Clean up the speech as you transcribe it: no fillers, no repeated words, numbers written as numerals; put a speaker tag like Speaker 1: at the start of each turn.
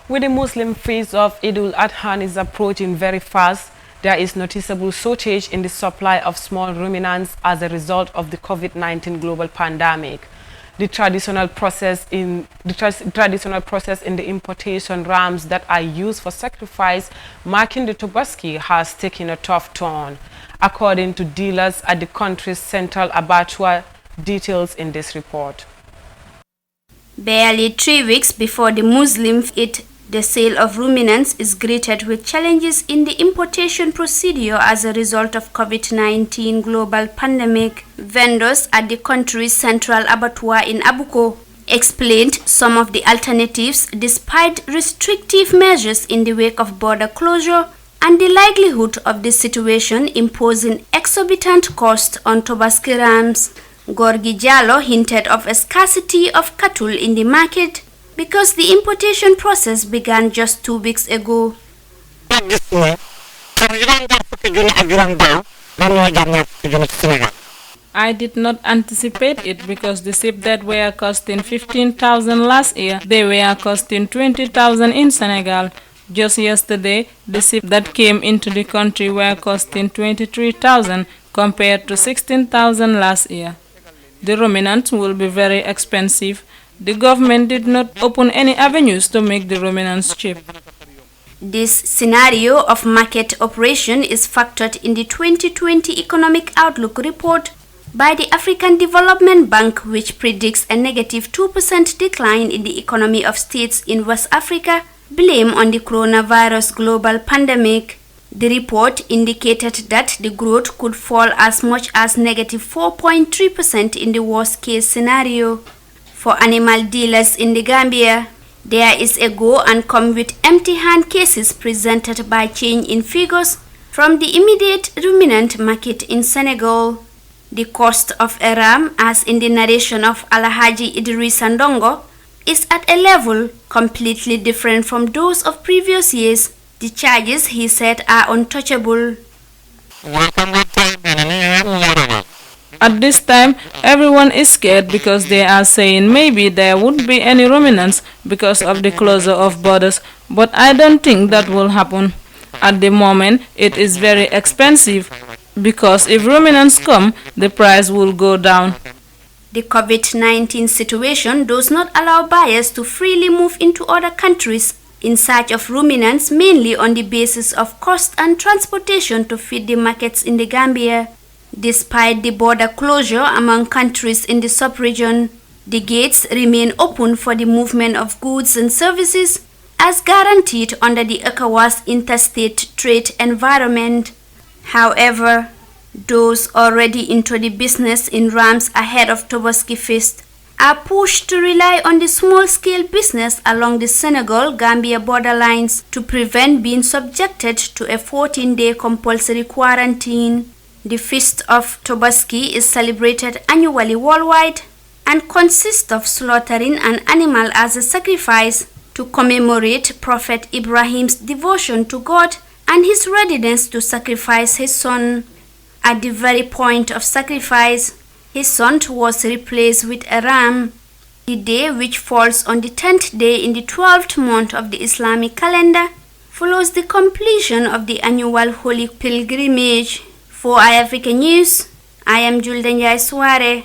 Speaker 1: With the Muslim feast of Eid al-Adha is approaching very fast, there is noticeable shortage in the supply of small ruminants as a result of the COVID-19 global pandemic. The traditional process in the importation rams that are used for sacrifice, marking the Tobaski, has taken a tough turn, according to dealers at the country's central abattoir. Details in this report.
Speaker 2: Barely 3 weeks before the Muslim Eid, the sale of ruminants is greeted with challenges in the importation procedure as a result of COVID-19 global pandemic. Vendors at the country's central abattoir in Abuko explained some of the alternatives despite restrictive measures in the wake of border closure and the likelihood of the situation imposing exorbitant costs on Tobaski rams. Gorgi Jallo hinted of a scarcity of cattle in the market because the importation process began just 2 weeks ago.
Speaker 3: I did not anticipate it because the sheep that were costing 15,000 last year, they were costing 20,000 in Senegal. Just yesterday, the sheep that came into the country were costing 23,000 compared to 16,000 last year. The ruminants will be very expensive. The government did not open any avenues to make the ruminants cheap.
Speaker 2: This scenario of market operation is factored in the 2020 Economic Outlook report by the African Development Bank, which predicts a negative 2% decline in the economy of states in West Africa, blame on the coronavirus global pandemic. The report indicated that the growth could fall as much as negative 4.3% in the worst-case scenario. For animal dealers in the Gambia, there is a go and come with empty-hand cases presented by change in figures from the immediate ruminant market in Senegal. The cost of a ram, as in the narration of Alhaji Idris Ndongo, is at a level completely different from those of previous years. The charges, he said, are untouchable.
Speaker 3: At this time, everyone is scared because they are saying maybe there won't be any ruminants because of the closure of borders, but I don't think that will happen. At the moment, it is very expensive because if ruminants come, the price will go down.
Speaker 2: The COVID-19 situation does not allow buyers to freely move into other countries in search of ruminants, mainly on the basis of cost and transportation to feed the markets in the Gambia. Despite the border closure among countries in the sub-region, the gates remain open for the movement of goods and services as guaranteed under the ECOWAS interstate trade environment. However, those already into the business in rams ahead of Tobaski feast are pushed to rely on the small-scale business along the Senegal-Gambia borderlines to prevent being subjected to a 14-day compulsory quarantine. The Feast of Tobaski is celebrated annually worldwide and consists of slaughtering an animal as a sacrifice to commemorate Prophet Ibrahim's devotion to God and his readiness to sacrifice his son. At the very point of sacrifice, his son was replaced with a ram. The day, which falls on the 10th day in the 12th month of the Islamic calendar, follows the completion of the annual holy pilgrimage. For iAfrica News, I am Julden Suare.